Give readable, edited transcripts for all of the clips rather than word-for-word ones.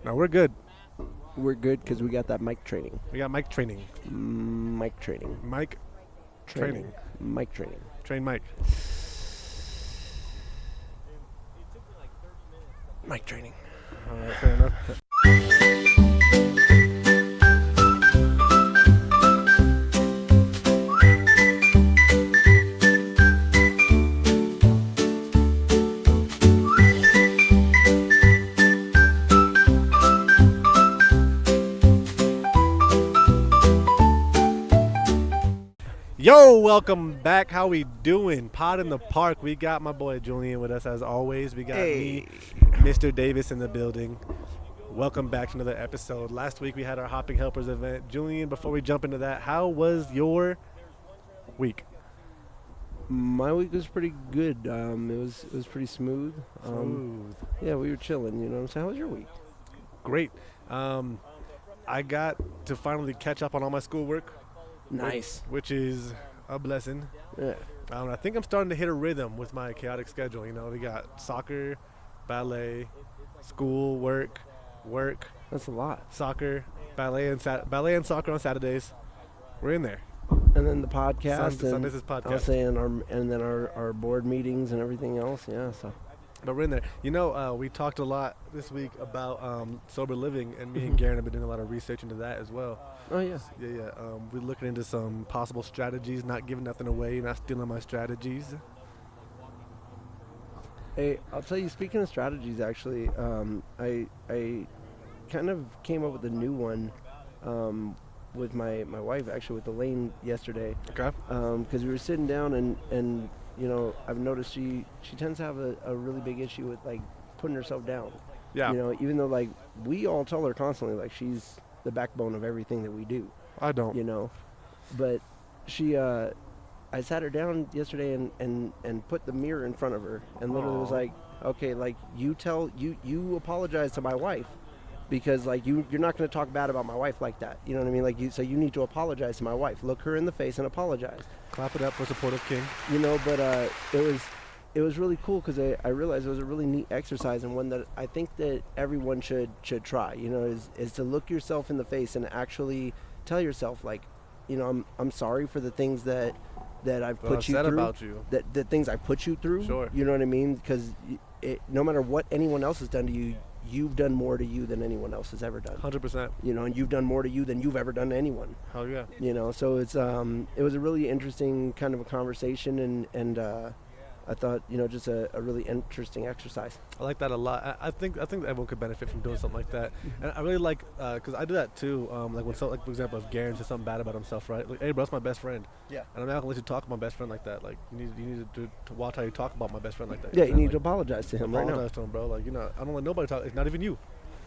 No, we're good. We're good because we got that mic training. We got mic training. Mic training. Mic training. Mic training. Train mic. Mic training. All right, fair enough. Yo, welcome back. How we doing? Pod in the Park. We got my boy Juleinn with us as always. We got me, Mr. Davis in the building. Welcome back to another episode. Last week we had our Hopping Helpers event. Juleinn, before we jump into that, how was your week? My week was pretty good. It was pretty smooth. Yeah, we were chilling. You know what I'm saying? How was your week? Great. I got to finally catch up on all my schoolwork. Nice. Which is a blessing. Yeah. I think I'm starting to hit a rhythm with my chaotic schedule. You know, we got soccer, ballet, school, work, That's a lot. soccer, ballet and soccer on Saturdays. We're in there. And then the podcast. Sunday's is I was podcast. saying our board meetings and everything else. Yeah. So. But we're in there. You know, we talked a lot this week about sober living, and me and Garen have been doing a lot of research into that as well. Oh yeah. Yeah. We're looking into some possible strategies, not giving nothing away, not stealing my strategies. Hey, I'll tell you. Speaking of strategies, actually, I kind of came up with a new one with my wife, actually, with Elaine yesterday. Okay. Because we were sitting down and you know, I've noticed she tends to have a really big issue with like putting herself down. Yeah. You know, even though like we all tell her constantly like she's the backbone of everything that we do. I don't. You know, but she I sat her down yesterday and put the mirror in front of her and literally was like, okay, like you apologize to my wife. Because like you're not going to talk bad about my wife like that, you know what I mean? Like you need to apologize to my wife. Look her in the face and apologize. Clap it up for supportive king. You know, but it was really cool because I realized it was a really neat exercise and one that I think that everyone should try. You know, is to look yourself in the face and actually tell yourself like, you know, I'm sorry for the things that I've put you through. About you. The things I put you through. Sure. You know what I mean? Because no matter what anyone else has done to you. You've done more to you than anyone else has ever done. 100%. You know, and you've done more to you than you've ever done to anyone. Hell yeah. You know, so it's it was a really interesting kind of a conversation, and I thought, you know, just a really interesting exercise. I like that a lot. I think everyone could benefit from doing something like that. And I really like, because I do that too. Like when, like for example, if Garen says something bad about himself, right? Like, hey, bro, that's my best friend. Yeah. And I'm not gonna let you talk about my best friend like that. Like you need to watch how you talk about my best friend like that. Yeah, you need to like, apologize to him right now. Apologize to him, bro. Like, you know, I don't let nobody talk. It's not even you.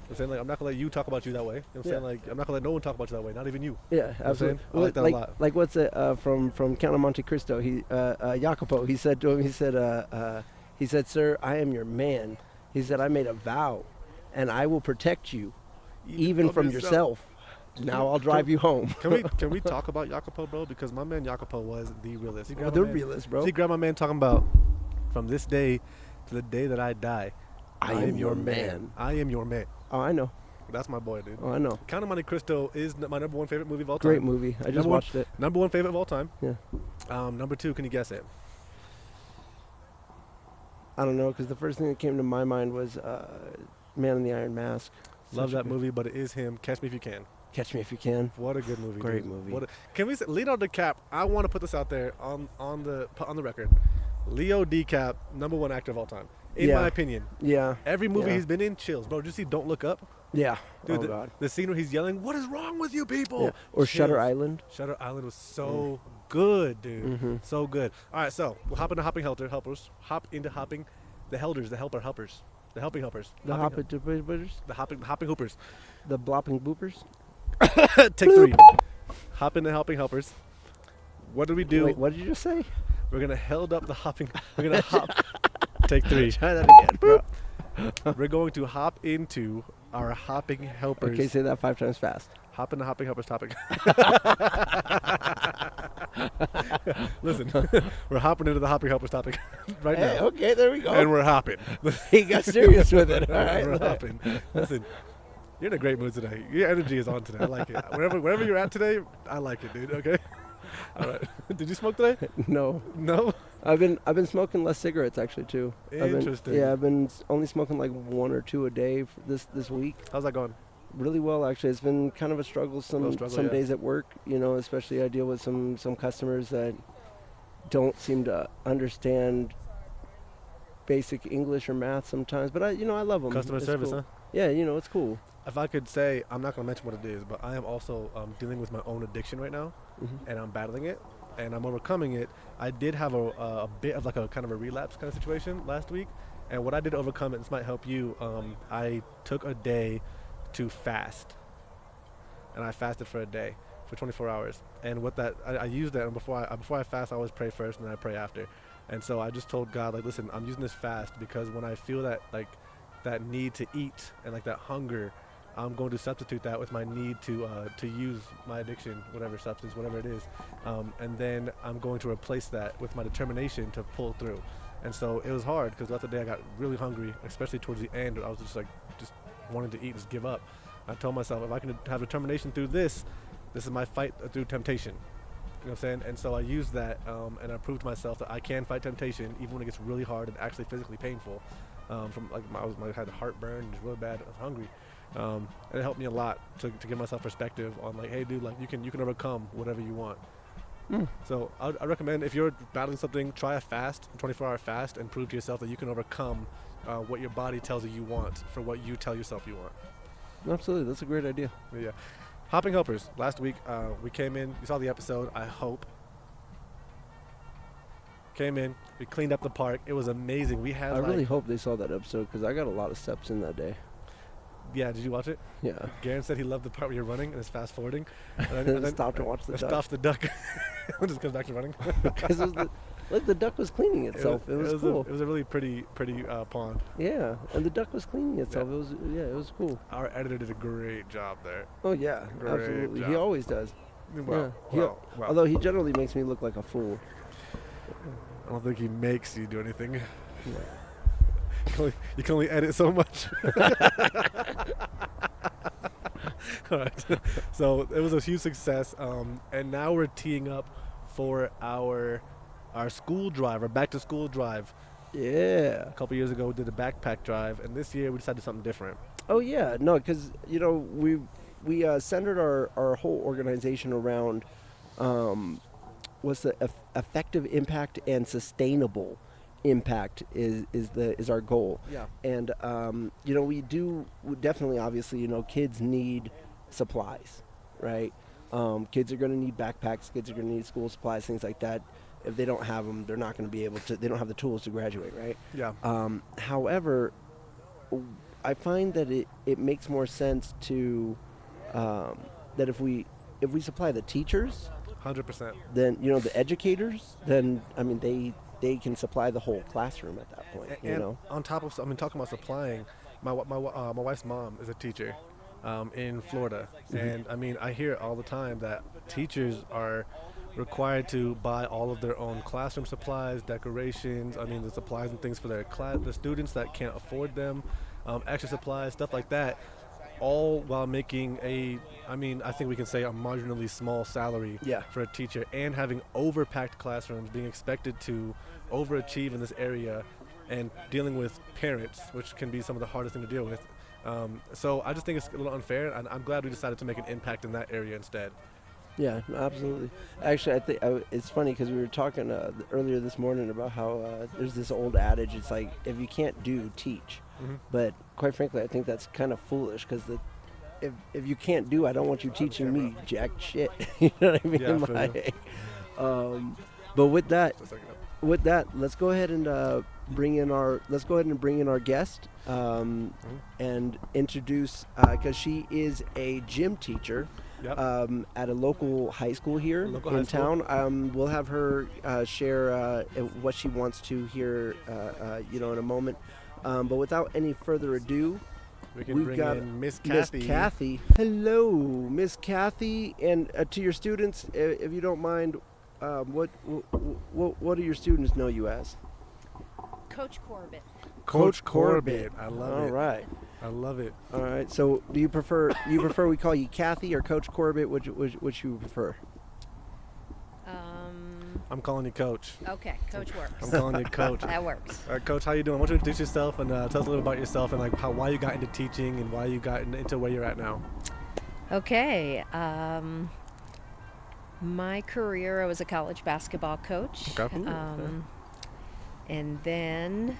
I'm saying, like, I'm not gonna let you talk about you that way. You know what I'm saying? Like, I'm not gonna let no one talk about you that way, not even you. Yeah, absolutely. I like that a lot. Like what's it from Count of Monte Cristo? Jacopo. He said to him, he said, sir, I am your man. He said, I made a vow, and I will protect you, even from yourself. Now I'll drive you home. Can we talk about Jacopo, bro? Because my man Jacopo was the realist. The realist, bro. He grabbed my man talking about, from this day to the day that I die, I am your man. I am your man. Oh, I know. That's my boy, dude. Oh, I know. Count of Monte Cristo is my number one favorite movie of all time. Great movie. I just watched it. Number one favorite of all time. Yeah. Number two, can you guess it? I don't know, because the first thing that came to my mind was Man in the Iron Mask. Love that movie, but it is him. Catch Me If You Can. Catch Me If You Can. What a good movie. Great dude. movie. Can we say Leonardo DiCaprio? I want to put this out there on the record. Leo DiCap, number one actor of all time, in my opinion. Yeah. Every movie he's been in, chills, bro. Did you see Don't Look Up? Yeah. Dude, God. The scene where he's yelling, "What is wrong with you people?" Yeah. Or Chills. Shutter Island. Shutter Island was so good, dude. Mm-hmm. So good. All right, so we'll hop into hopping helpers. Hop into hopping. The helpers. The helping helpers. The hopping hoppers. The hopping hoopers. The blopping boopers. Take three. Hop into helping helpers. What do we do? Wait, what did you just say? We're gonna held up the hopping. We're gonna hop. Take three. Try that again, bro. We're going to hop into our hopping helpers. Okay, say that 5 times fast. Hop into hopping helpers topic. Listen, we're hopping into the hopping helpers topic right now. Okay, there we go. And we're hopping. He got serious with it. All right, We're hopping. Listen, You're in a great mood today. Your energy is on today. I like it. Wherever you're at today, I like it, dude. Okay. All right. Did you smoke today? No. No. I've been smoking less cigarettes actually too. Interesting. I've been only smoking like 1 or 2 a day for this week. How's that going? Really well actually. It's been kind of a struggle some Yeah. days at work, especially I deal with some customers that don't seem to understand basic English or math sometimes, but I love them. Customer service, cool. huh? Yeah, it's cool. If I could say, I'm not going to mention what it is, but I am also dealing with my own addiction right now, and I'm battling it, and I'm overcoming it. I did have a bit of like a kind of a relapse kind of situation last week, and what I did to overcome it, this might help you, I took a day to fast, and I fasted for a day, for 24 hours, and with that, I used that, and before I fast, I always pray first, and then I pray after, and so I just told God, like, listen, I'm using this fast because when I feel that, like, that need to eat and like that hunger, I'm going to substitute that with my need to use my addiction, whatever substance, whatever it is, and then I'm going to replace that with my determination to pull through. And so it was hard because throughout the day I got really hungry, especially towards the end. I was just wanting to eat, just give up. I told myself if I can have determination through this is my fight through temptation. You know what I'm saying? And so I used that, and I proved to myself that I can fight temptation even when it gets really hard and actually physically painful. From like I had heartburn, it was really bad. I was hungry. And it helped me a lot to give myself perspective on like, hey, dude, like you can overcome whatever you want. So I recommend if you're battling something, try a 24-hour fast, and prove to yourself that you can overcome what your body tells you want for what you tell yourself you want. Absolutely, that's a great idea. Yeah. Hopping Helpers. Last week we came in. You saw the episode. I hope. Came in. We cleaned up the park. It was amazing. We had. I really hope they saw that episode because I got a lot of steps in that day. Yeah, did you watch it? Yeah. Garen said he loved the part where you're running and it's fast forwarding. And then stopped and watched the duck. Stops the duck. and just comes back to running. Because the duck was cleaning itself. It was cool. It was a really pretty pond. Yeah, and the duck was cleaning itself. Yeah. It was cool. Our editor did a great job there. Oh yeah, absolutely. Job. He always does. Well. Although he generally makes me look like a fool. I don't think he makes you do anything. Yeah. You can only edit so much. All right. So it was a huge success, and now we're teeing up for our school drive, our back to school drive. Yeah. A couple years ago, we did a backpack drive, and this year we decided to do something different. Oh yeah, no, because we centered our whole organization around what's the effective impact and sustainable impact is our goal. Yeah. And we definitely, obviously, kids need supplies, right? Kids are going to need backpacks. Kids are going to need school supplies, things like that. If they don't have them, they're not going to be able to. They don't have the tools to graduate, right? Yeah. However, I find that it makes more sense to that if we supply the teachers, 100%. then the educators, then I mean they can supply the whole classroom at that point. And on top of, talking about supplying, my wife's mom is a teacher in Florida, and I hear all the time that teachers are required to buy all of their own classroom supplies, decorations, the supplies and things for their class, the students that can't afford them, extra supplies, stuff like that, all while making I think we can say a marginally small salary for a teacher, and having overpacked classrooms, being expected to overachieve in this area, and dealing with parents, which can be some of the hardest thing to deal with. So I just think it's a little unfair, and I'm glad we decided to make an impact in that area instead. Yeah, absolutely. Actually, I think it's funny because we were talking earlier this morning about how there's this old adage. It's like, if you can't do, teach. Mm-hmm. But quite frankly, I think that's kind of foolish because if you can't do, I don't want you teaching me jack shit. You know what I mean? Yeah, but with that, let's go ahead and bring in our guest and introduce because she is a gym teacher. Yep. At a local high school here in town. We'll have her share what she wants to hear, in a moment. But without any further ado, we've got Miss Kathy. Miss Kathy. Hello, Miss Kathy, and to your students, if you don't mind, what do your students know you as? Coach Corbett. Coach Corbett. I love it. All right. I love it. All right. So, do you prefer we call you Kathy or Coach Corbett? Which you prefer? I'm calling you Coach. Okay, Coach works. I'm calling you Coach. That works. All right, Coach, how you doing? I want you to introduce yourself and tell us a little about yourself and like why you got into teaching and why you got into where you're at now. Okay. My career, I was a college basketball coach. Okay. And then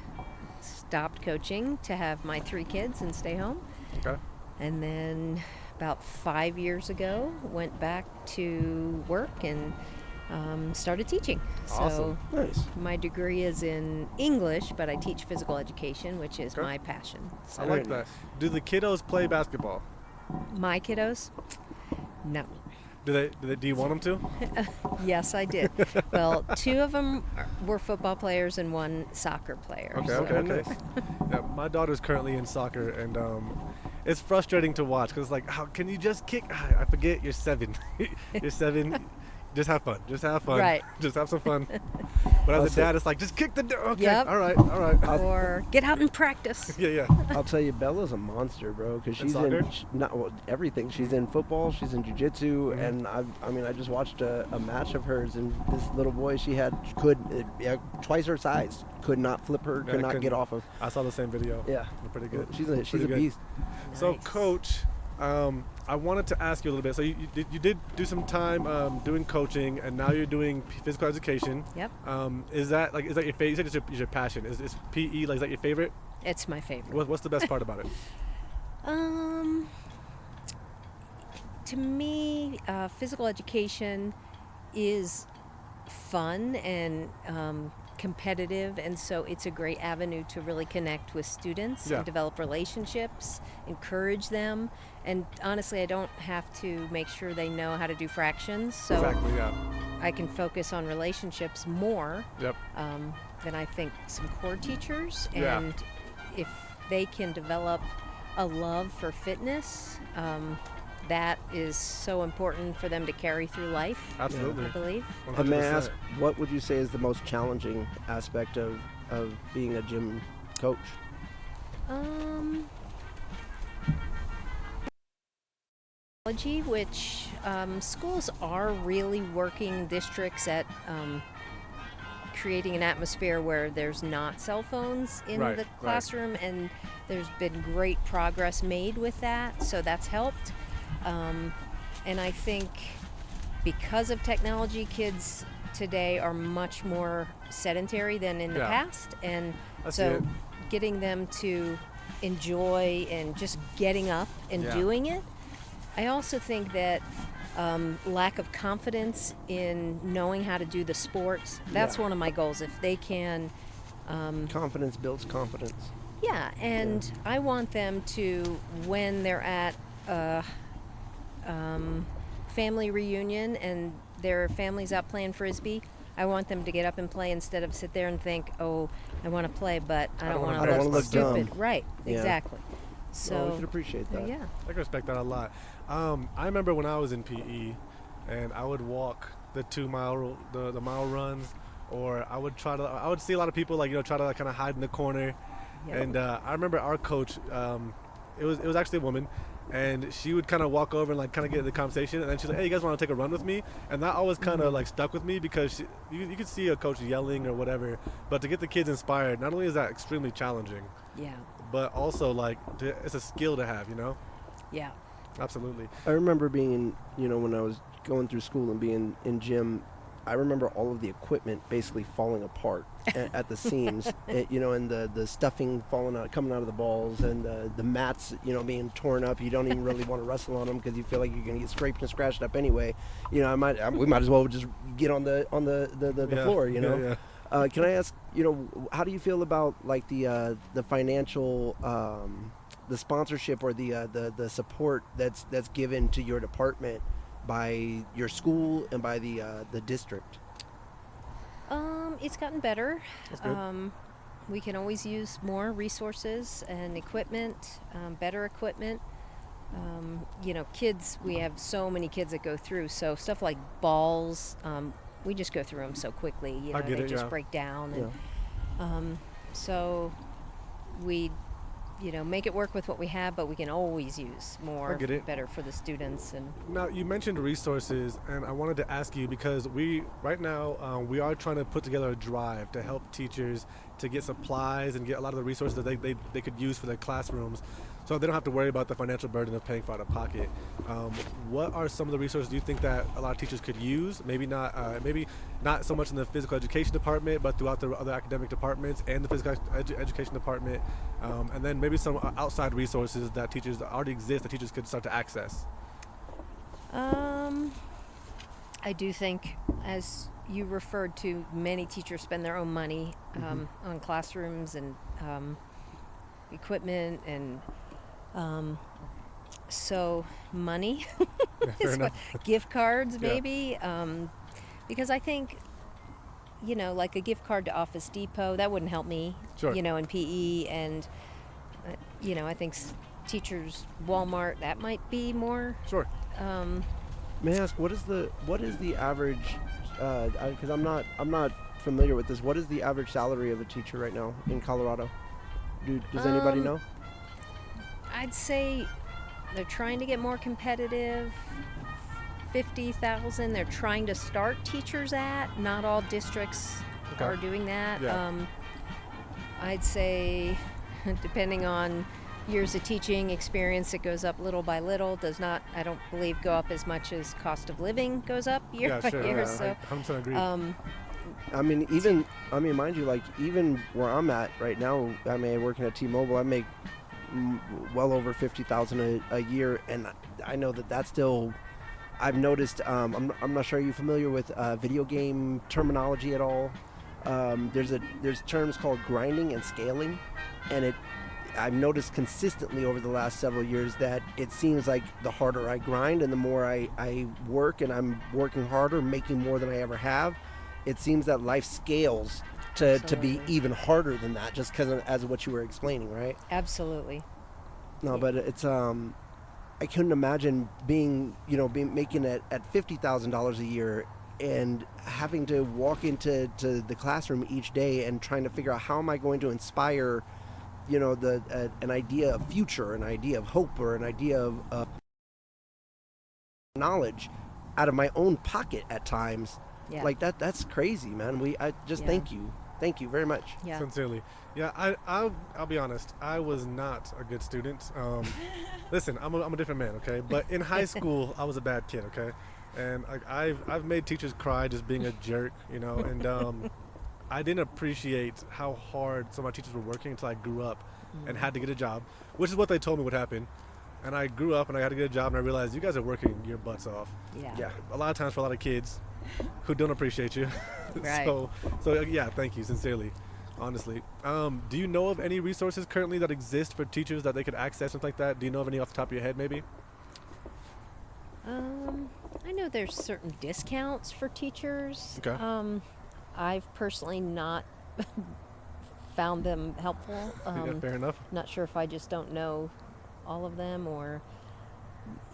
stopped coaching to have my 3 kids and stay home. Okay. And then about 5 years ago, went back to work and started teaching. Awesome. So Nice. my degree is in English, but I teach physical education, which is Okay. my passion. So I like that. Do the kiddos play basketball? my kiddos? No. Do you want them to? Yes, I did. Well, 2 of them were football players and 1 soccer player. Okay, so- okay, nice. Yeah, my daughter's currently in soccer, and it's frustrating to watch because like, how can you just kick? I forget you're 7. You're 7. Just have fun. Just have fun. Right. Just have some fun. But as a dad, it's like, just kick the door. Okay. Yep. All right. All right. Or get out and practice. Yeah, yeah. I'll tell you, Bella's a monster, bro. Because she's soccer? everything. She's in football. She's in jiu-jitsu. And I just watched a match of hers, and this little boy she had twice her size could not flip her, Yeah, could not couldn't- get off of. I saw the same video. Yeah, They're pretty good. she's Pretty a good. beast. So, Nice. Coach, I wanted to ask you a little bit. So you did do some time doing coaching, and now you're doing physical education. Yep. Is that your favorite? You said it's your passion. Is PE like is that your favorite? It's my favorite. What's the best part about it? To me, physical education is fun and competitive, and so it's a great avenue to really connect with students Yeah. and develop relationships, encourage them, and honestly, I don't have to make sure they know how to do fractions, so Exactly. Yeah. I can focus on relationships more Yep. than I think some core teachers, Yeah. and if they can develop a love for fitness, that is so important for them to carry through life. Absolutely. I believe. And may I 100%. ask, what would you say is the most challenging aspect of being a gym coach? Technology, which schools are really working districts at creating an atmosphere where there's not cell phones in Right, the right. classroom, and there's been great progress made with that, so that's helped. And I think because of technology, kids today are much more sedentary than in the Yeah. past, and I see so it. getting them to enjoy and just getting up and Yeah. doing it. I also think that lack of confidence in knowing how to do the sports, that's Yeah. one of my goals. If they can, Confidence builds confidence. yeah, and I want them to, when they're at a family reunion and their family's out playing Frisbee, I want them to get up and play instead of sit there and think, oh, I want to play, but I don't want I to don't look wanna look stupid. dumb. Right, Yeah. exactly. Well, So, we can appreciate that. yeah. I can respect that a lot. I remember when I was in PE, and I would walk the 2-mile the mile runs, or I would see a lot of people try to kind of hide in the corner, Yep. and I remember our coach, it was actually a woman, and she would kind of walk over and kind of get in the conversation, and then she's like, hey, you guys want to take a run with me? And that always kind of stuck with me because you could see a coach yelling or whatever, but to get the kids inspired, not only is that extremely challenging, Yeah, but also it's a skill to have, yeah. Absolutely. I remember being when I was going through school and being in gym, I remember all of the equipment basically falling apart at the seams, and the stuffing coming out of the balls, and the mats, being torn up. You don't even really want to wrestle on them because you feel like you're going to get scraped and scratched up anyway. We might as well just get on the Yeah, floor, yeah. Can I ask, how do you feel about the financial, the sponsorship or the support that's given to your department by your school and by the district? It's gotten better. That's good. We can always use more resources and equipment, better equipment. Kids, we have so many kids that go through, so stuff like balls, we just go through them so quickly, I get they it, just yeah. break down. Yeah. And so we make it work with what we have, but we can always use more, I get it. better for the students. And Now, you mentioned resources, and I wanted to ask you because right now, we are trying to put together a drive to help teachers to get supplies and get a lot of the resources that they could use for their classrooms, so they don't have to worry about the financial burden of paying for out of pocket. What are some of the resources you think that a lot of teachers could use? Maybe not so much in the physical education department, but throughout the other academic departments and the physical education department, and then maybe some outside resources that teachers that already exist that teachers could start to access. I do think, as you referred to, many teachers spend their own money on classrooms and equipment, and so money is gift cards maybe, because I think, like a gift card to Office Depot, that wouldn't help me, in PE, and I think teachers, Walmart, that might be more. Sure. May I ask, what is the average? Because I'm not familiar with this. What is the average salary of a teacher right now in Colorado? Does anybody know? I'd say they're trying to get more competitive. 50,000. They're trying to start teachers at. Not all districts are doing that. Yeah. I'd say, depending on years of teaching experience, it goes up little by little. Does not, I don't believe, go up as much as cost of living goes up year by year. So, I 100% agree. Mind you, like even where I'm at right now, working at T-Mobile, I make well over $50,000 a year, and I know that's still. I've noticed. I'm not sure. Are you familiar with video game terminology at all? There's terms called grinding and scaling, and I've noticed consistently over the last several years that it seems like the harder I grind and the more I work, and I'm working harder, making more than I ever have, it seems that life scales to be even harder than that, just because as what you were explaining, right? Absolutely. No, but it's I couldn't imagine being making it at $50,000 a year and having to walk into the classroom each day and trying to figure out how am I going to inspire an idea of future, an idea of hope, or an idea of knowledge out of my own pocket at times. Yeah. Like that's crazy, man. Thank you very much. Yeah. Sincerely. Yeah, I'll be honest. I was not a good student. Listen, I'm a different man, okay? But in high school, I was a bad kid, okay? And I've made teachers cry just being a jerk, and I didn't appreciate how hard some of my teachers were working until I grew up and had to get a job, which is what they told me would happen. And I grew up and I had to get a job, and I realized you guys are working your butts off. Yeah. A lot of times for a lot of kids who don't appreciate you. Right. So yeah, thank you, sincerely, honestly. Do you know of any resources currently that exist for teachers that they could access, something like that? Do you know of any off the top of your head, maybe? I know there's certain discounts for teachers. Okay. I've personally not found them helpful. Yeah, fair enough. Not sure if I just don't know all of them, or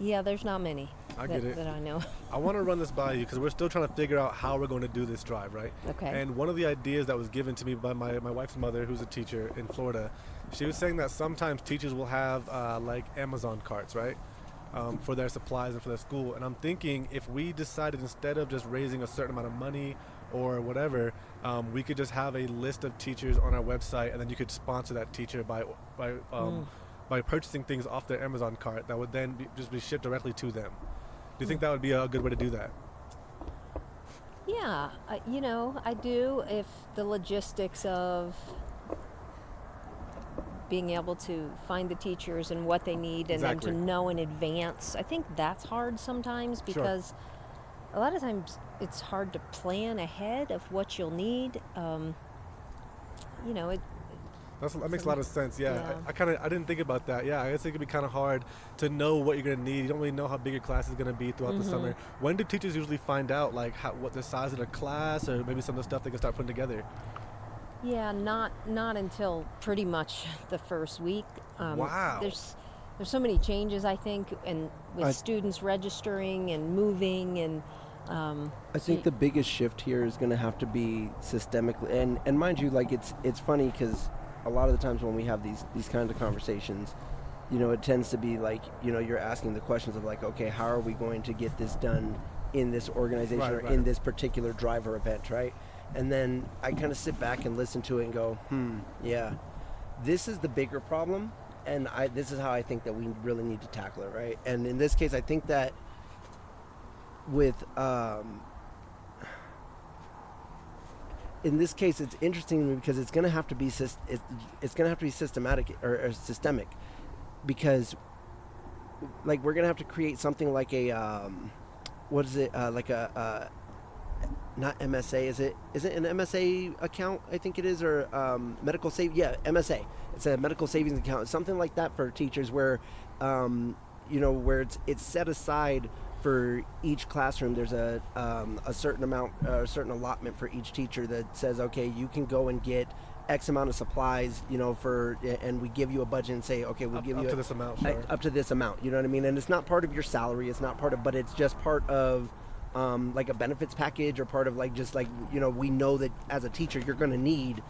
there's not many that I know. I want to run this by you because we're still trying to figure out how we're going to do this drive, right? Okay. And one of the ideas that was given to me by my wife's mother, who's a teacher in Florida, she was saying that sometimes teachers will have like Amazon carts, right? For their supplies and for their school. And I'm thinking if we decided, instead of just raising a certain amount of money or whatever, we could just have a list of teachers on our website, and then you could sponsor that teacher by purchasing things off their Amazon cart that would then just be shipped directly to them. Do you think that would be a good way to do that? Yeah, I do, if the logistics of being able to find the teachers and what they need and Exactly. then to know in advance. I think that's hard sometimes because a lot of times it's hard to plan ahead of what you'll need. That makes a lot of sense. Yeah. I didn't think about that. Yeah, I guess it could be kind of hard to know what you're going to need. You don't really know how big your class is going to be throughout the summer. When do teachers usually find out what the size of the class, or maybe some of the stuff they can start putting together? Yeah, not until pretty much the first week. Wow. There's so many changes, I think, and with students registering and moving, and I think the biggest shift here is going to have to be systemically, and mind you, like it's funny because a lot of the times when we have these kinds of conversations, it tends to be like, you're asking the questions of like, okay, how are we going to get this done in this organization or in this particular driver event, right? And then I kind of sit back and listen to it and go, yeah, this is the bigger problem, and this is how I think that we really need to tackle it, right? And in this case, I think that with in this case, it's interesting because it's going to have to be systematic or systemic, because like we're going to have to create something like a what is it like a not MSA, is it an MSA account? I think it is, or medical save. Yeah, MSA. It's a medical savings account, something like that for teachers, where where it's set aside for each classroom. There's a certain amount, a certain allotment for each teacher that says, okay, you can go and get X amount of supplies, and we give you a budget and say, okay, we'll give you up to this amount, sure. Up to this amount. You know what I mean? And it's not part of your salary. It's not part of, but it's just part of like a benefits package, or part of like just like we know that as a teacher you're going to need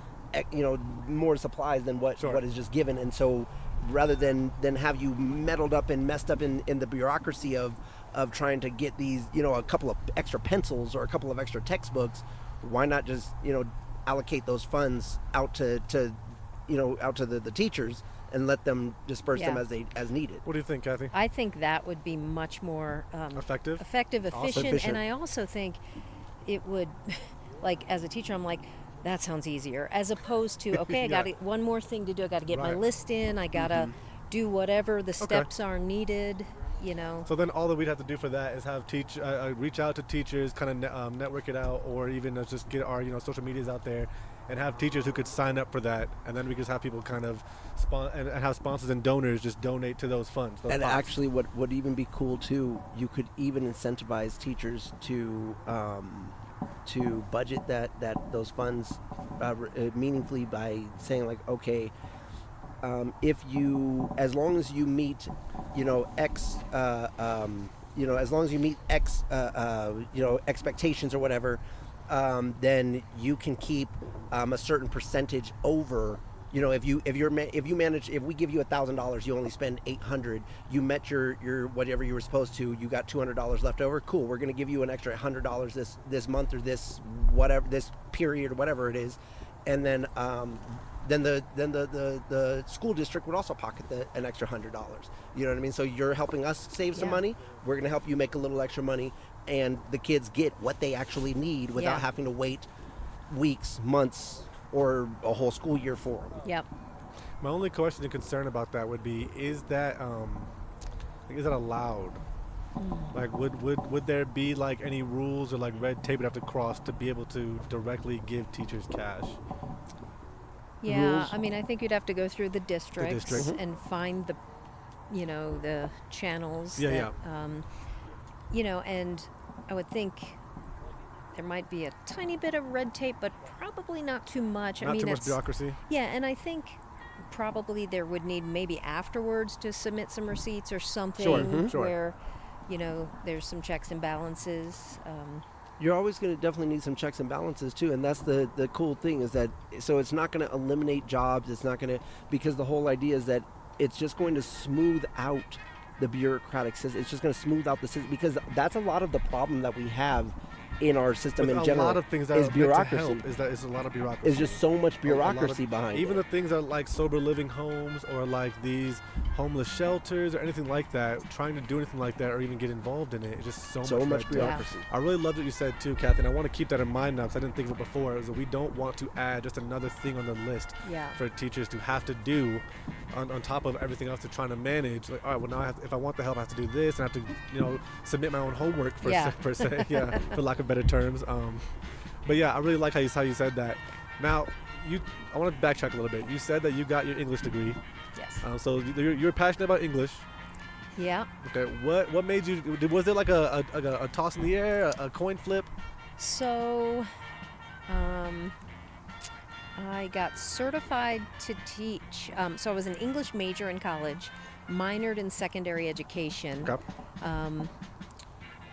more supplies than what is just given. And so rather than have you meddled up and messed up in the bureaucracy of trying to get these a couple of extra pencils or a couple of extra textbooks, why not just allocate those funds out to the teachers and let them disperse them as needed. What do you think, Kathy? I think that would be much more effective, efficient, and I also think it would, like as a teacher, I'm like, that sounds easier, as opposed to, okay, I got one more thing to do. I got to get my list in. I got to do whatever the steps are needed. So then all that we'd have to do for that is have reach out to teachers, kind of network it out, or even just get our social medias out there and have teachers who could sign up for that, and then we just have people kind of and have sponsors and donors just donate to those funds. And pots. Actually, what would even be cool too, you could even incentivize teachers to budget those funds meaningfully by saying like, okay, as long as you meet X as long as you meet X expectations or whatever, then you can keep a certain percentage over. If we give you $1,000, you only spend $800. You met your whatever you were supposed to. You got $200 left over. Cool. We're going to give you an extra $100 this month, or this period, or whatever it is, and then the school district would also pocket an extra $100. You know what I mean? So you're helping us save some money. We're going to help you make a little extra money, and the kids get what they actually need without having to wait weeks, months, or a whole school year for them. Yep. My only question and concern about that would be: is that allowed? Like, would there be like any rules or like red tape we'd have to cross to be able to directly give teachers cash? Yeah, rules? I mean, I think you'd have to go through the districts and find the channels. And I would think there might be a tiny bit of red tape, but probably not too much. Not too much bureaucracy. Yeah, and I think probably there would need maybe afterwards to submit some receipts or something where, there's some checks and balances. You're always going to definitely need some checks and balances too, and that's the cool thing is that, so it's not going to eliminate jobs. It's not going to, because the whole idea is that it's just going to smooth out the bureaucratic system. It's just going to smooth out the system, because that's a lot of the problem that we have in our system in general. A lot of things that is bureaucracy. Is that it's a lot of bureaucracy. It's just so much bureaucracy behind even it. The things that like sober living homes or like these homeless shelters or anything like that, trying to do anything like that or even get involved in it, it's just so much bureaucracy. I really loved what you said too, Kathy, and I want to keep that in mind now because I didn't think of it before, is that we don't want to add just another thing on the list for teachers to have to do on top of everything else they're trying to manage. Like, all right, well now if I want the help, I have to do this, and I have to submit my own homework per se, for lack of better terms. But yeah, I really like how you said that. Now, I want to backtrack a little bit. You said that you got your English degree. Yes. So you're passionate about English. Yeah. Okay. What made you? Was there like a toss in the air, a coin flip? So, I got certified to teach. So I was an English major in college, minored in secondary education. Okay.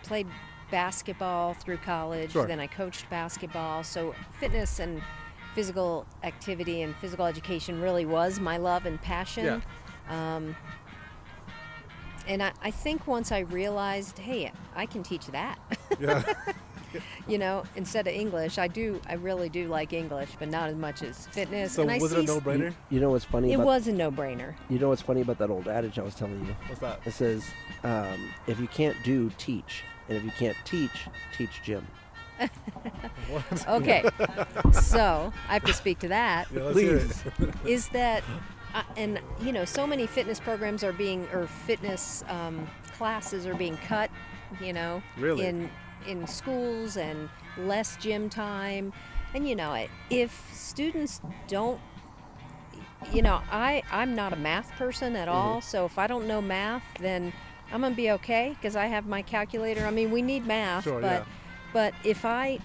Played basketball through college. Then I coached basketball. So fitness and physical activity and physical education really was my love and passion. And I think once I realized, hey, I can teach that. Yeah. You know, instead of English, I really do like English, but not as much as fitness. So and was it a no-brainer? You know what's funny? It was a no-brainer. You know what's funny about that old adage I was telling you? What's that? It says, if you can't do, teach. And if you can't teach Jim. What? Okay, so I have to speak to that. Yeah, let's hear Please. it. Is that, and you know, so many fitness programs are being, or fitness classes are being cut, you know, Really? in schools, and less gym time. And you know, if students don't, you know, I'm not a math person at all, so if I don't know math, then I'm gonna be okay because I have my calculator. I mean, we need math, Sure, but yeah. but if I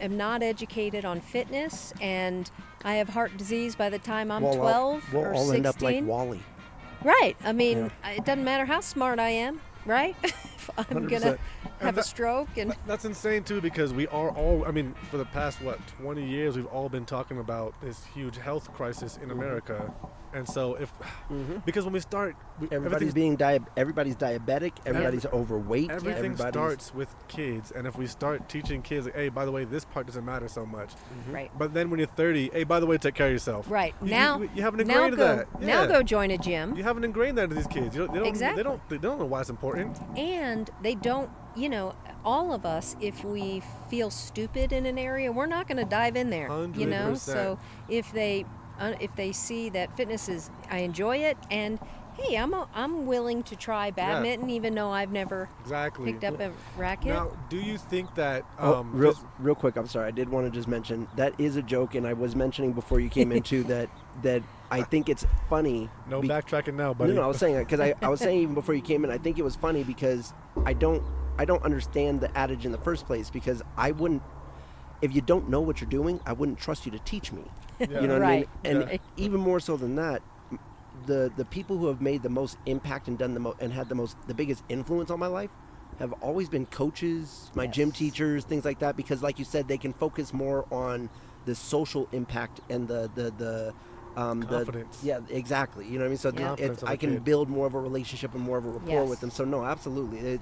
am not educated on fitness and I have heart disease by the time I'm 12 we'll or all 16, end up like Wally. right? I mean, Yeah. it doesn't matter how smart I am, right? If I'm gonna 100%. have a stroke, and That's insane too, because we are all, I mean, for the past 20 years we've all been talking about this huge health crisis in America. And so because when we start Everybody's diabetic, everybody's overweight. everything everybody's, starts with kids, and if we start teaching kids, like, hey, by the way, this part doesn't matter so much. right, But then when you're 30, hey, by the way, take care of yourself. right. You- Now, you haven't now ingrained go, that. now Yeah. go join a gym. You haven't ingrained that into these kids. They don't Exactly. they don't know why it's important. And they don't, you know, all of us, if we feel stupid in an area, we're not going to dive in there, you know. 100%. So if they see that fitness is, I enjoy it, and hey, I'm willing to try badminton, even though I've never Exactly. picked up a racket. Now, do you think that real quick, I'm sorry, I did want to just mention that is a joke, and I was mentioning before you came into that I think it's funny. no backtracking now, buddy? No, I was saying that because I was saying even before you came in, I think it was funny because I don't understand the adage in the first place, because I wouldn't, if you don't know what you're doing, I wouldn't trust you to teach me. Yeah. You know what I mean? Right. And Yeah. even more so than that, the people who have made the most impact and done and had the biggest influence on my life have always been coaches, my gym Yes. teachers, things like that, because like you said, they can focus more on the social impact and the Confidence. yeah, exactly. You know what I mean? So Yeah. Confidence of I a can kid. build more of a relationship and more of a rapport Yes. with them. So no, absolutely.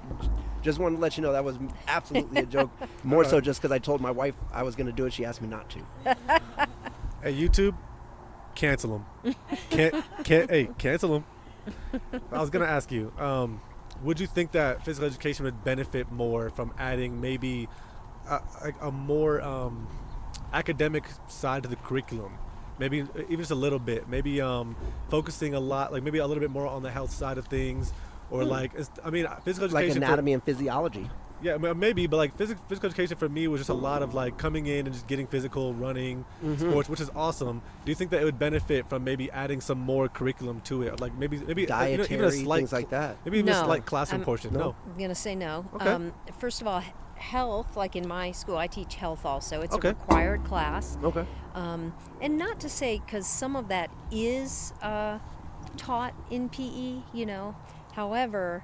Just wanted to let you know that was absolutely a joke. More so just because I told my wife I was going to do it. She asked me not to. Hey, YouTube, cancel them. Hey, cancel them. I was gonna ask you, would you think that physical education would benefit more from adding maybe a more academic side to the curriculum? Maybe even just a little bit. Maybe focusing a lot, like maybe a little bit more on the health side of things, or physical Like education. anatomy and physiology. Yeah, maybe, but like physical education for me was just a lot of like coming in and just getting physical, running, sports, which is awesome. Do you think that it would benefit from maybe adding some more curriculum to it, like maybe Dietary, even a slight things like that. maybe even a No, slight classroom I'm- portion? No. I'm gonna say no. Okay. First of all, health, like in my school, I teach health also. It's Okay. a required class. Okay. And not to say, because some of that is taught in PE, you know. However,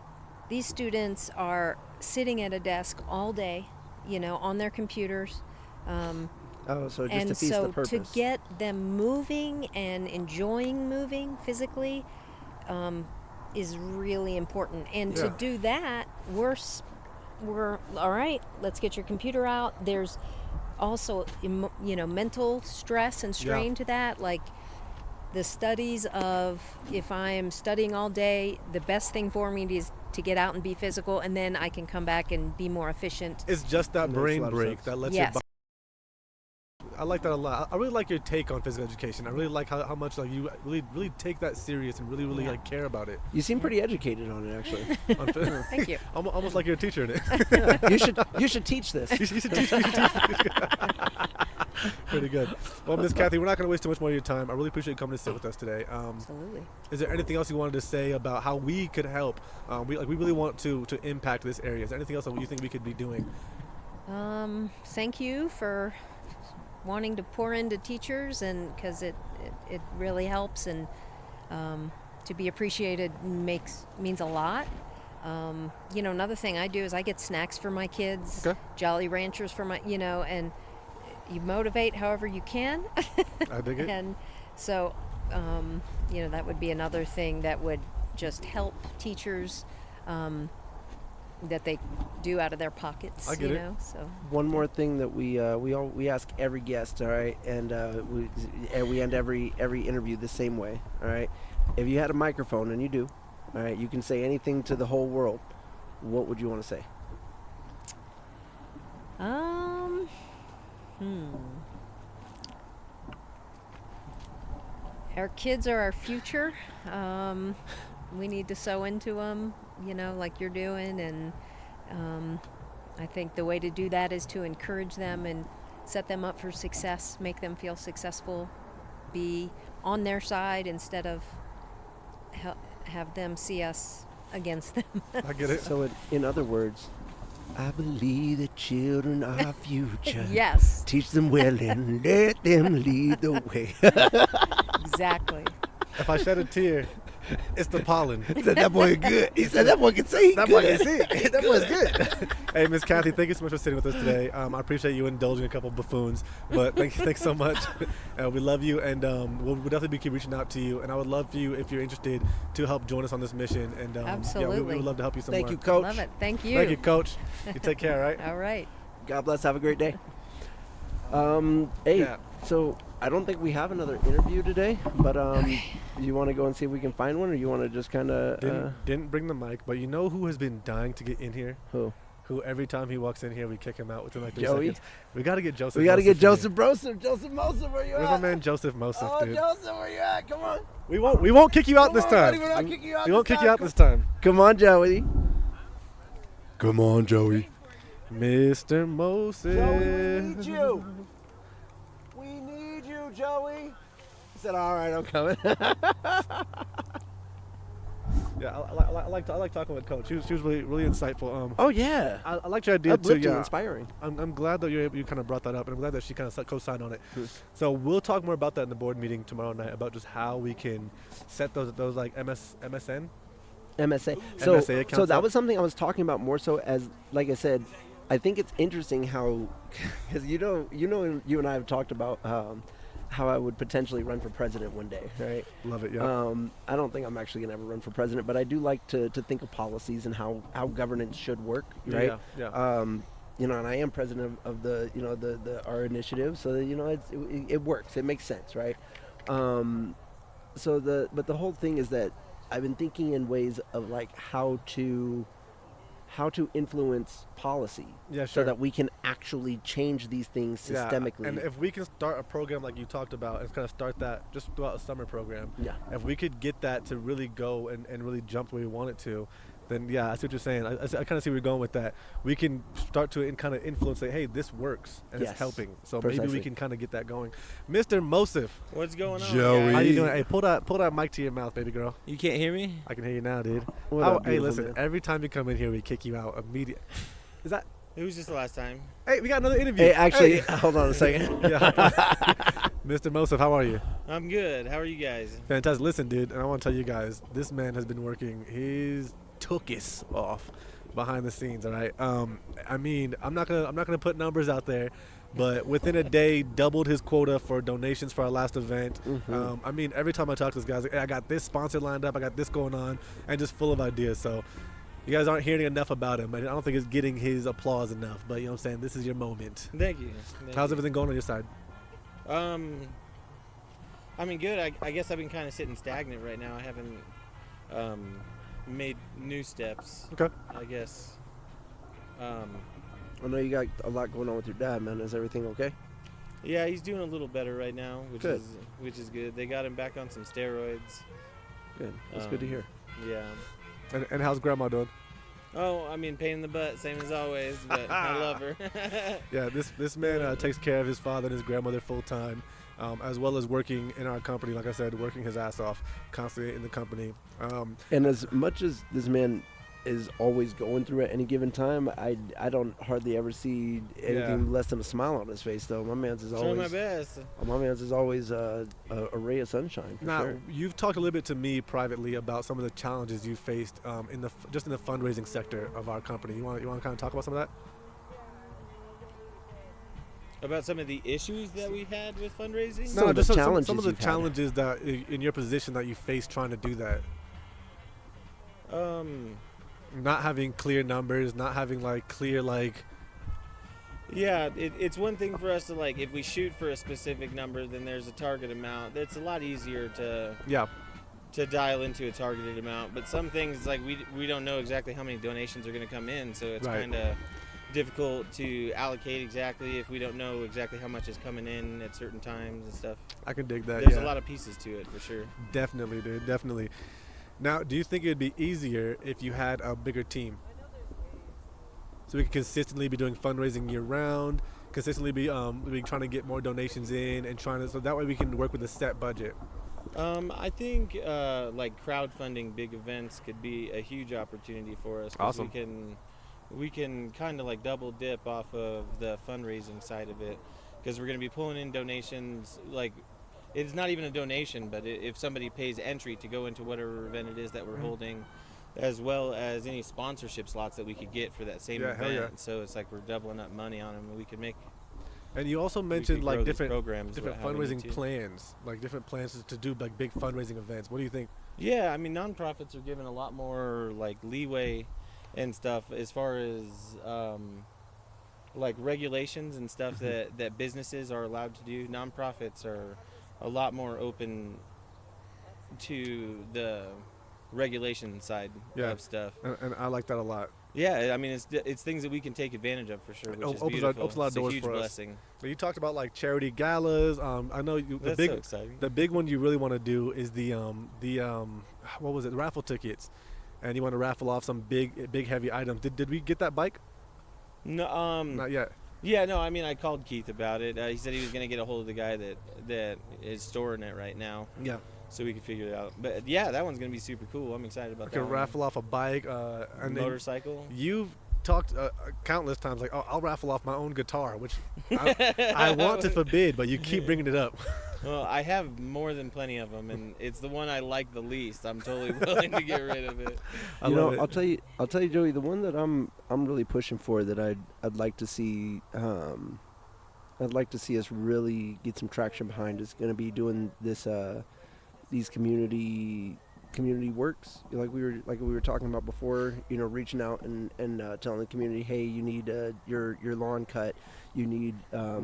these students are sitting at a desk all day, you know, on their computers. So just And defeats so the purpose. to get them moving and enjoying moving physically is really important. And to Yeah. do that, we're all right. Let's get your computer out. There's also mental stress and strain to that. Like the studies of, if I am studying all day, the best thing for me is to get out and be physical, and then I can come back and be more efficient. It's just that Makes a brain lot of break sense. that lets Yes. your I like that a lot. I really like your take on physical education. I really like how much like you really take that serious and really Yeah. like care about it. You seem pretty educated on it, actually. Thank you. Almost like you're a teacher in it. You should teach this. You should teach. Pretty good. Well, Miss Kathy, we're not going to waste too much more of your time. I really appreciate you coming to sit with us today. Absolutely. Is there anything else you wanted to say about how we could help? We really want to impact this area. Is there anything else that you think we could be doing? Thank you for wanting to pour into teachers, and because it really helps, and to be appreciated means a lot. Another thing I do is I get snacks for my kids, Okay. Jolly Ranchers for my, and you motivate however you can. I dig it. And so, that would be another thing that would just help teachers, that they do out of their pockets. I get it. So One more thing that we ask every guest, all right, and we end every interview the same way, all right. If you had a microphone, and you do, all right, you can say anything to the whole world. What would you want to say? Our kids are our future. We need to sow into them, like you're doing. And I think the way to do that is to encourage them and set them up for success, make them feel successful, be on their side instead of have them see us against them. I get it. So, in other words, I believe the children are our future. Yes. Teach them well and let them lead the way. Exactly. If I shed a tear, it's the pollen. He said that boy good. He said that boy can sing. That boy can sing. That boy's good. Hey, Miss Kathy, thank you so much for sitting with us today. I appreciate you indulging a couple buffoons, but thanks so much. We love you, and we'll definitely keep reaching out to you. And I would love for you, if you're interested, to help join us on this mission. And absolutely, we would love to help you some Thank more. you, Coach. Love it. Thank you. Thank you, Coach. You take care, all right? All right. God bless. Have a great day. Hey, Yeah. so I don't think we have another interview today, but you want to go and see if we can find one, or you want to just kind of Didn't bring the mic, but you know who has been dying to get in here? who? Who every time he walks in here, we kick him out within like 3 Joey? seconds. We got to get Joseph. We got to get Mosef in Joseph Broseph. Joseph Mosef, where you here. Where's at? my man Joseph Mosef, Oh, dude? Joseph, where you at? Come on. We won't kick you out this Come on, time. buddy, we're not kicking you out We won't this kick you time. out this time. Come on, Joey. Come on, Joey. Mr. Moses. Joey, we need you. We need you, Joey. He said, all right, I'm coming. Yeah, I like talking with Coach. She was really insightful. Oh, yeah. I like your idea too. Uplifting, Yeah, inspiring. I'm glad that you kind of brought that up, and I'm glad that she kind of co-signed on it. So we'll talk more about that in the board meeting tomorrow night, about just how we can set those like MSN. MSA. MSA So accounts that up. was something I was talking about more so as, like I said, I think it's interesting how, because you and I have talked about how I would potentially run for president one day, right? Love it, yeah. I don't think I'm actually going to ever run for president, but I do like to think of policies and how governance should work, right? Yeah. And I am president of the our initiative, so that, it works, it makes sense, right? But the whole thing is that I've been thinking in ways of like how to influence policy, Yeah, so sure. that we can actually change these things systemically. Yeah, and if we can start a program like you talked about and kind of start that just throughout a summer program, Yeah. if we could get that to really go and really jump where we want it to, then yeah, I see what you're saying. I kind of see where you're going with that. We can start to kind of influence, say, hey, this works and Yes, it's helping. So precisely. maybe we can kind of get that going. Mr. Mosef, What's going on, how guys? you doing? Hey, pull that mic to your mouth, baby girl. You can't hear me? I can hear you now, dude. What up, Hey, beautiful listen, man? every time you come in here, we kick you out immediately. Is that? It was just the last time. Hey, we got another interview. Hey, actually, Hey. hold on a second. Yeah. Mr. Mosef, how are you? I'm good. How are you guys? Fantastic. Listen, dude, and I want to tell you guys, this man has been working his tuchus off behind the scenes. All right. I mean, I'm not gonna put numbers out there, but within a day, doubled his quota for donations for our last event. Mhm. I mean, every time I talk to this guy, like, hey, I got this sponsor lined up, I got this going on, and just full of ideas. So you guys aren't hearing enough about him. I don't think it's getting his applause enough. But you know what I'm saying? This is your moment. Thank you. How's everything going on your side? I mean, good. I guess I've been kind of sitting stagnant right now. I haven't made new steps. Okay. I guess. I know you got a lot going on with your dad, man. Is everything okay? Yeah, he's doing a little better right now, Good. which is good. They got him back on some steroids. Good. That's good to hear. Yeah. And how's Grandma doing? Oh, I mean, pain in the butt, same as always, but I love her. Yeah, this man takes care of his father and his grandmother full time, as well as working in our company. Like I said, working his ass off, constantly in the company. And as much as this man is always going through at any given time, I don't hardly ever see anything less than a smile on his face. Though my man's is Trying my always best. a ray of sunshine. For Now, sure. you've talked a little bit to me privately about some of the challenges you faced in the fundraising sector of our company. You want to kind of talk about some of that? About some of the issues that we've had with fundraising. Some of the challenges some of the you've had. challenges that in your position that you face trying to do that. Not having clear numbers, not having like clear like. Yeah, it's one thing for us to like, if we shoot for a specific number, then there's a target amount. It's a lot easier to dial into a targeted amount. But some things, like we don't know exactly how many donations are going to come in, so it's Right. kind of difficult to allocate exactly if we don't know exactly how much is coming in at certain times and stuff. I can dig that. There's yeah. a lot of pieces to it for sure. Definitely, dude. Definitely. Now, do you think it would be easier if you had a bigger team? So we could consistently be doing fundraising year round, consistently be trying to get more donations in, and so that way we can work with a set budget. I think like crowdfunding big events could be a huge opportunity for us. 'Cause Awesome. We can kind of like double dip off of the fundraising side of it, because we're going to be pulling in donations. Like, it's not even a donation, but if somebody pays entry to go into whatever event it is that we're holding, as well as any sponsorship slots that we could get for that same Yeah, hell event. yeah. So it's like we're doubling up money on them, and we could make. And you also we mentioned could like grow these different programs, different how we need fundraising to. plans, like different plans to do like big fundraising events. What do you think? Yeah, I mean, nonprofits are given a lot more like leeway and stuff as far as like regulations and stuff that businesses are allowed to do. Nonprofits are a lot more open to the regulation side Yeah. of stuff. And I like that a lot. Yeah, I mean, it's things that we can take advantage of for sure, which is beautiful. Opens a lot of It's a doors huge for us. blessing. So you talked about like charity galas. I know That's so exciting. the big one you really want to do is the what was it, raffle tickets, and you want to raffle off some big heavy items. Did we get that bike? No, Not yet. yeah, no, I mean, I called Keith about it. He said he was going to get a hold of the guy that is storing it right now, Yeah. so we could figure it out. But yeah, that one's going to be super cool. I'm excited about I that could one. raffle off a bike. And then Motorcycle. you've talked countless times like, oh, I'll raffle off my own guitar, which I want to forbid, but you keep bringing it up. Well, I have more than plenty of them, and it's the one I like the least. I'm totally willing to get rid of it. I You love know, it. I'll tell you, Joey. The one that I'm really pushing for, that I'd like to see, I'd like to see us really get some traction behind, is going to be doing this, these community works, like we were talking about before. You know, reaching out and telling the community, hey, you need your lawn cut, you need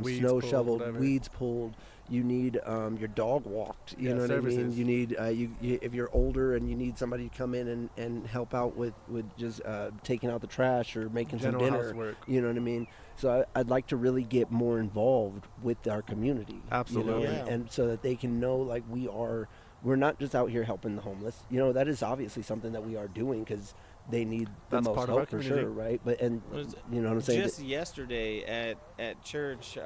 Weeds snow pulled, shoveled, whatever. weeds pulled. You need your dog walked. You Yeah, know what I mean? services. You need you if you're older and you need somebody to come in and help out with just taking out the trash or making General some dinner. housework. You know what I mean? So I'd like to really get more involved with our community. Absolutely. You know, Yeah. and so that they can know, like, we're not just out here helping the homeless. You know, that is obviously something that we are doing because they need the That's most part of our help for community. sure, right? But and Was- you know what I'm saying? Just yesterday at church,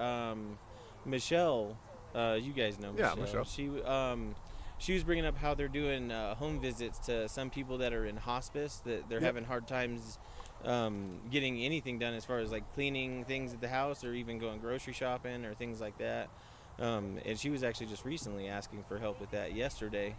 Michelle, you guys know Yeah, Michelle. She was bringing up how they're doing home visits to some people that are in hospice, that they're Yep. having hard times getting anything done as far as like cleaning things at the house or even going grocery shopping or things like that. And she was actually just recently asking for help with that yesterday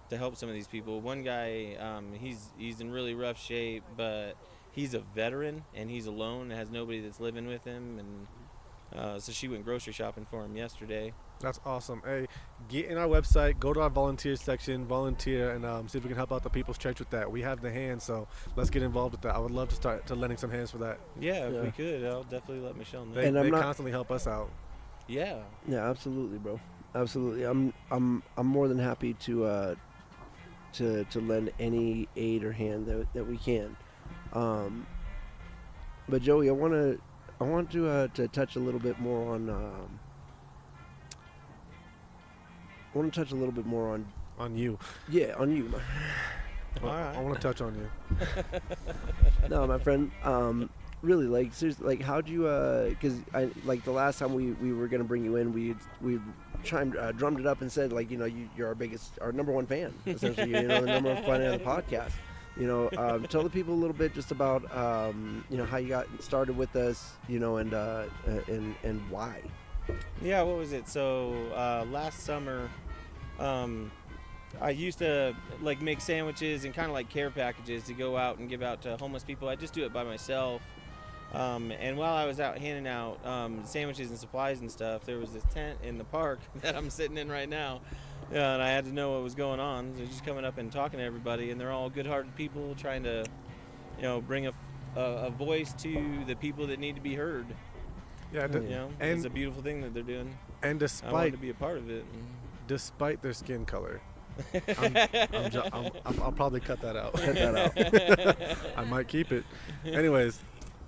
to help some of these people. One guy, he's in really rough shape, but he's a veteran and he's alone and has nobody that's living with him, and so she went grocery shopping for him yesterday. That's awesome. Hey, get in our website, go to our volunteer section, volunteer, and see if we can help out the People's Church with that. We have the hands, so let's get involved with that. I would love to start to lending some hands for that. Yeah, if Yeah. we could, I'll definitely let Michelle know. They, And I'm they not- constantly help us out. Yeah. Yeah, absolutely, bro. Absolutely. I'm more than happy to lend any aid or hand that we can. But Joey, I want to touch a little bit more on. I want to touch a little bit more on. On you. Yeah, on you. All right. I want to touch on you. No, my friend. Really, like, seriously, like, how'd you? Because I like the last time we were gonna bring you in, we drummed it up and said, like, you know, you're our number one fan, essentially. You know, the number one fan of the podcast. You know, tell the people a little bit just about you know, how you got started with us, you know, and why. Yeah, what was it? So last summer, I used to like make sandwiches and kind of like care packages to go out and give out to homeless people. I just do it by myself, And while I was out handing out sandwiches and supplies and stuff, there was this tent in the park that I'm sitting in right now. And I had to know what was going on. So just coming up and talking to everybody, and they're all good-hearted people trying to, bring a voice to the people that need to be heard. Yeah, And it's a beautiful thing that they're doing. And I wanted to be a part of it. Despite their skin color, I'll probably cut that out. Cut that out. I might keep it. Anyways,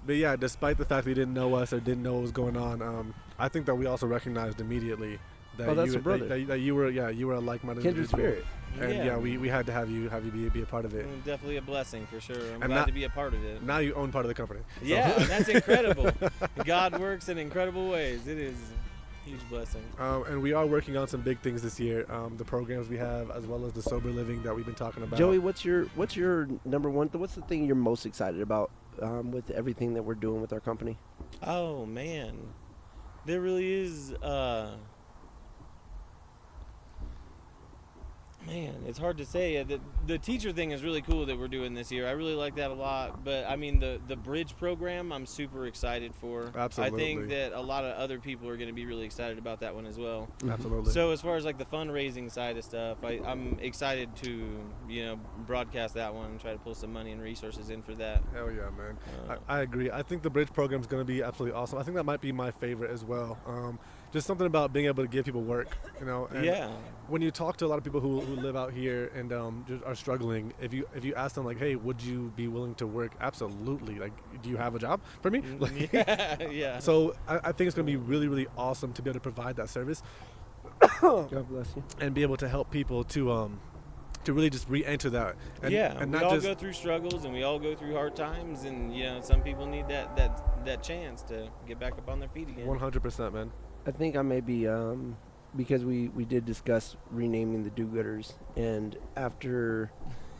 but yeah, despite the fact that you didn't know us or didn't know what was going on, I think that we also recognized immediately that that's you a brother. That you were a like-minded Kindred individual. spirit. And we had to have you be a part of it. Definitely a blessing for sure. I'm And glad to be a part of it. Now you own part of the company. So. Yeah, that's incredible. God works in incredible ways. It is a huge blessing. And we are working on some big things this year. The programs we have, as well as the sober living that we've been talking about. Joey, what's your number one? What's the thing you're most excited about with everything that we're doing with our company? Oh man, there really is. Man, it's hard to say. The teacher thing is really cool that we're doing this year. I really like that a lot. But I mean, the bridge program, I'm super excited for. Absolutely. I think that a lot of other people are going to be really excited about that one as well. Absolutely. So as far as like the fundraising side of stuff, I'm excited to broadcast that one and try to pull some money and resources in for that. Hell yeah, man. I agree. I think the bridge program is going to be absolutely awesome. I think that might be my favorite as well. Just something about being able to give people work, And yeah. When you talk to a lot of people who live out here and just are struggling, if you ask them like, hey, would you be willing to work? Absolutely. Like, do you have a job for me? Like, Yeah. So I think it's going to be really, really awesome to be able to provide that service. God bless you. And be able to help people to really just re-enter that. And, and we not all just go through struggles and we all go through hard times, and some people need that chance to get back up on their feet again. 100%, man. I think I may be because we did discuss renaming the do-gooders, and after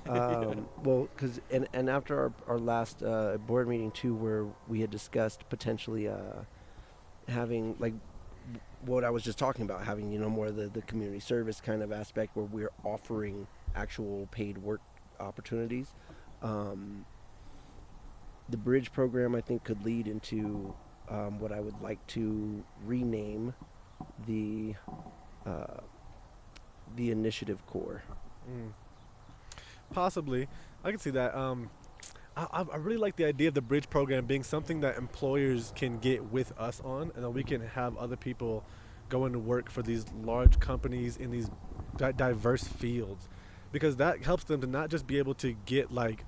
and after our last board meeting too, where we had discussed potentially having like what I was just talking about, having more of the community service kind of aspect where we're offering actual paid work opportunities. The bridge program I think could lead into what I would like to rename the initiative core. Possibly. I can see that. I really like the idea of the bridge program being something that employers can get with us on, and then we can have other people go into work for these large companies in these diverse fields, because that helps them to not just be able to get like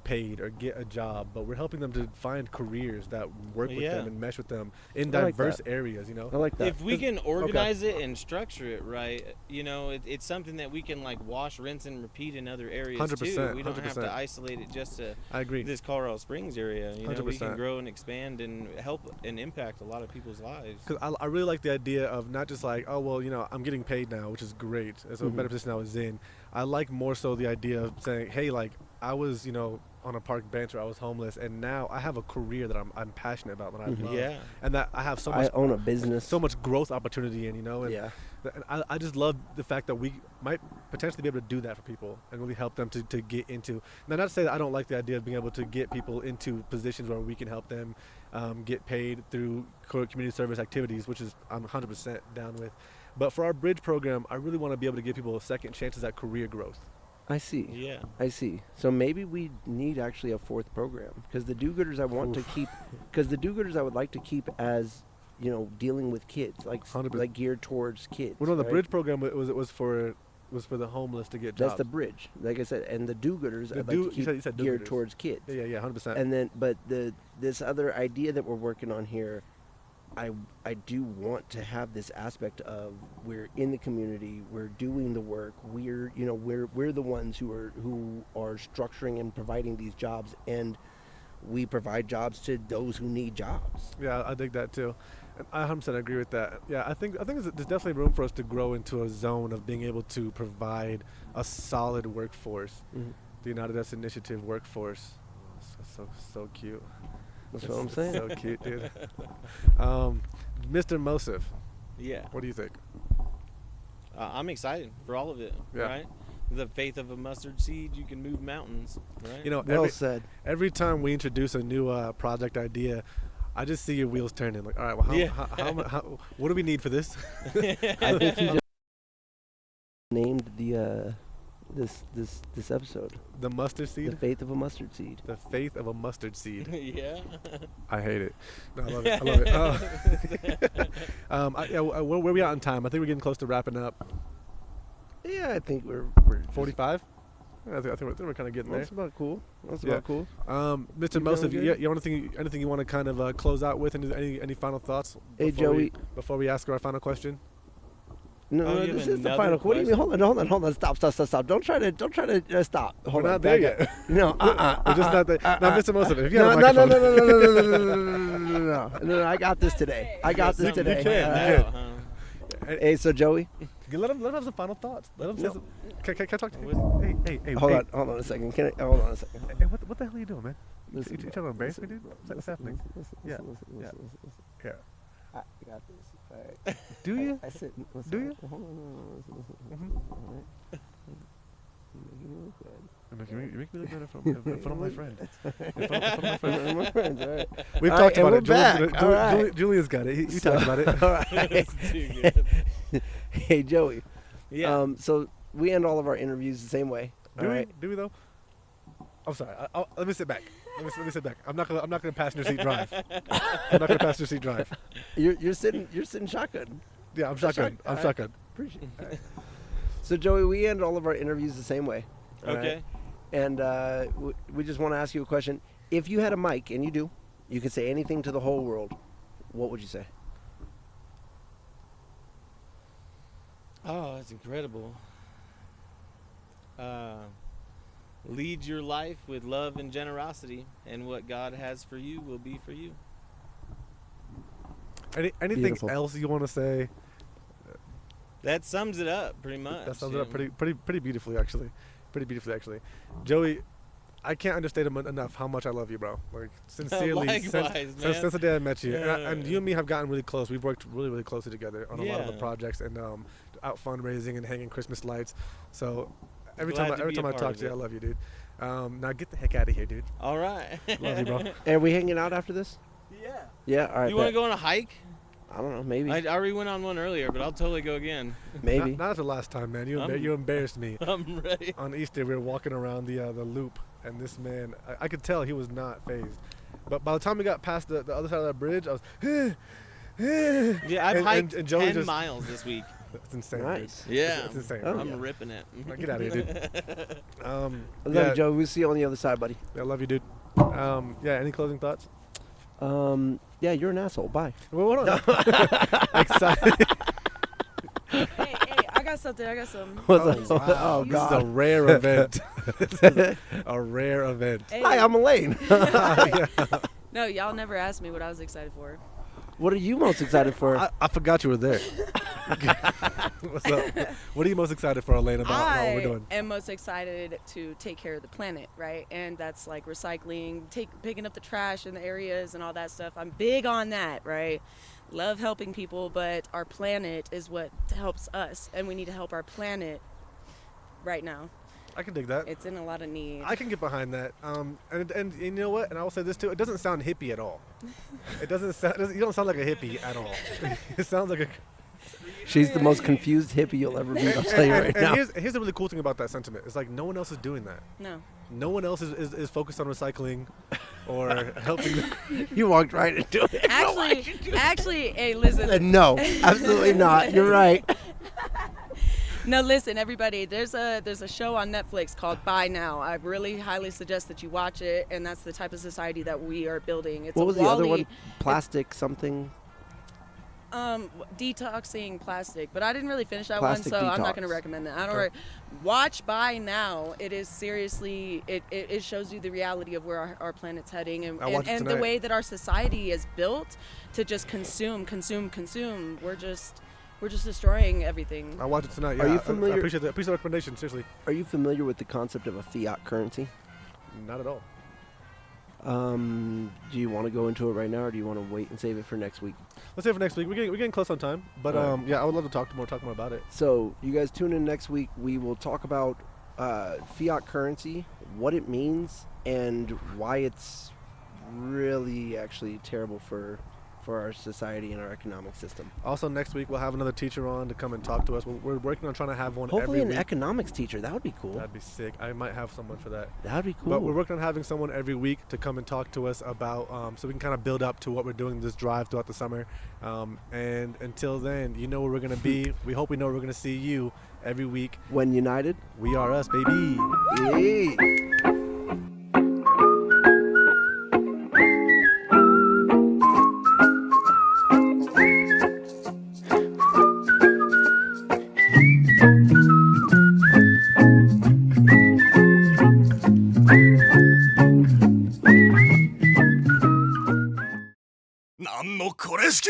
paid or get a job, but we're helping them to find careers that work with them and mesh with them in diverse areas, I like that. If we can organize it and structure it right, it's something that we can like wash, rinse, and repeat in other areas 100%, too. We don't have to isolate it just to I agree. this Colorado Springs area. 100%. We can grow and expand and help and impact a lot of people's lives. Because I really like the idea of not just like, oh, well, I'm getting paid now, which is great. It's a better position I was in. I like more so the idea of saying, hey, like, I was, on a park bench where I was homeless, and now I have a career that I'm passionate about, that I love. Yeah. And that I have so much. I own a business. So much growth opportunity in, And yeah. And I just love the fact that we might potentially be able to do that for people and really help them to get into. Now, not to say that I don't like the idea of being able to get people into positions where we can help them get paid through community service activities, which is I'm 100% down with. But for our bridge program, I really want to be able to give people second chances at career growth. I see. Yeah. I see. So maybe we need actually a fourth program, because the do-gooders I want to keep, because the do-gooders I would like to keep as, dealing with kids, like 100%. like geared towards kids. Well, no, the right? bridge program it was for the homeless to get jobs. That's the bridge, like I said, and the do-gooders I'd like to keep you said geared do-gooders. towards kids. Yeah, 100%. And then, but this other idea that we're working on here, I do want to have this aspect of we're in the community, we're doing the work, we're the ones who are structuring and providing these jobs, and we provide jobs to those who need jobs. Yeah, I dig that too. And I 100% agree with that. Yeah, I think there's definitely room for us to grow into a zone of being able to provide a solid workforce. The United Us Initiative workforce. So cute. That's what I'm saying. So cute, dude. Mr. Mosif, Yeah. what do you think? I'm excited for all of it. Yeah. Right. the faith of a mustard seed, you can move mountains, right? You know, Well said. every time we introduce a new project idea, I just see your wheels turning. Like, all right, well, how what do we need for this? I think he just named the this episode The mustard "The seed. Faith of a Mustard Seed." The faith of a mustard seed. Yeah. I hate it. No, I love it. I love it. Where we at on time? I think we're getting close to wrapping up. Yeah, I think we're 45. I think we're kind of getting there. That's about cool. That's Yeah. about cool. Mr. You Mosif, feeling good? you want anything you want to kind of close out with? Any final thoughts? Hey, Before we ask our final question. No, Oh, no, you this have is the another final. What do you mean? question? Hold on. Stop. Don't try to stop. Hold We're on. not there back yet. up. No, We're just not there. Now, Mr. Mosif, if you No, have a no, no, microphone. no. I got this today. I got this You today. can. All You right. can. Hey, so Joey, Let him have some final thoughts. Let him say No. some. Can I talk to you? Hey. hold hey. on a second. Hold on a second. Hey, what the hell are you doing, man? Listen, You trying to embarrass me, dude? What's happening? Yeah. Yeah. Yeah. I got this. All right. Do you? I said. Listen, Do you? Hold on. Mhm. All right. You make me look better in front of my friend. In front of my friend. My friends, all right. We've All talked right, about and it. we're back. All right. Julian's got it. He So- talked about it. All right. That's too good. Hey, Joey. Yeah. So we end all of our interviews the same way. Do all we? right? Do we though? I'm sorry. Let me sit back. Let me sit back. I'm not gonna passenger seat drive. I'm not gonna passenger seat drive. You're sitting shotgun. Yeah, I'm shotgun. I'm All right. shotgun. Appreciate it. So Joey, we end all of our interviews the same way. all Okay. right? And we just want to ask you a question. If you had a mic, and you do, you could say anything to the whole world. What would you say? Oh, that's incredible. Lead your life with love and generosity, and what God has for you will be for you. Anything Beautiful. else you want to say? That sums it up pretty much. That sums it up pretty beautifully, actually. Pretty beautifully, actually. Joey, I can't understate enough how much I love you, bro. Like, sincerely, Likewise, man. since the day I met you. Yeah. And you and me have gotten really close. We've worked really, really closely together on a lot of the Yeah. projects and out fundraising and hanging Christmas lights. So every Glad time to be a I part talk of to you, it. I love you, dude. Now get the heck out of here, dude. All right. Love you, bro. Are we hanging out after this? Yeah. Yeah. All right. You want to bet. go on a hike? I don't know. Maybe. I already went on one earlier, but I'll totally go again. Maybe. Not the last time, man. You I'm- embarrassed me. I'm ready. On Easter, we were walking around the loop, and this man, I could tell he was not phased. But by the time we got past the other side of that bridge, I was, Yeah, I've And- hiked and Joey 10 just- miles this week. That's insane. Nice. Dude. Yeah. It's insane. Oh, bro. I'm yeah. ripping it. Get out of here, dude. I love yeah, you, Joe. We'll see you on the other side, buddy. I love you, dude. Yeah. Any closing thoughts? Yeah, you're an asshole. Bye. Well, hold on. Excited. Hey, I got something. What's up? Wow. Oh, This God. is a rare event. This is a rare event. Hey, Hi, I'm Elaine. no, y'all never asked me what I was excited for. What are you most excited for? I forgot you were there. What's up? What are you most excited for, Elaine, about what we're doing? I am most excited to take care of the planet, right? And that's like recycling, picking up the trash in the areas and all that stuff. I'm big on that, right? Love helping people, but our planet is what helps us, and we need to help our planet right now. I can dig that. It's in a lot of need. I can get behind that. And you know what? And I will say this too. It doesn't sound hippie at all. It doesn't sound. You don't sound like a hippie at all. It sounds like a. She's the most confused hippie you'll ever meet. I'll tell you right and now. here's the really cool thing about that sentiment. It's like no one else is doing that. No. No one else is focused on recycling or helping. You walked right into it. Actually, hey, listen. No, absolutely not. You're right. No, listen, everybody. There's a show on Netflix called Buy Now. I really highly suggest that you watch it, and that's the type of society that we are building. It's What a was the other Wall-E, one? Plastic something. Detoxing plastic, but I didn't really finish that Plastic one, so I'm not detox. going to recommend that. I don't. Sure. Watch Buy Now. It is seriously. It shows you the reality of where our planet's heading, I'll watch it and the tonight. way that our society is built to just consume. We're just destroying everything. I'll watch it tonight. Are Yeah, you I familiar- appreciate the recommendation. Seriously, Are you familiar with the concept of a fiat currency? not at all. Do you want to go into it right now, or do you want to wait and save it for next week? Let's say for next week. We're getting close on time, but All right. yeah, I would love to talk more about it. So you guys tune in next week. We will talk about fiat currency, what it means, and why it's really actually terrible for our society and our economic system. Also, next week we'll have another teacher on to come and talk to us. We're working on trying to have one Hopefully every an week. economics teacher. That would be cool. That'd be sick. I might have someone for that. That'd be cool. But we're working on having someone every week to come and talk to us about, so we can kind of build up to what we're doing this drive throughout the summer. And until then, you know where we're going to be. We hope we know we're going to see you every week. When united, We are us, baby. yay! Nan no これ式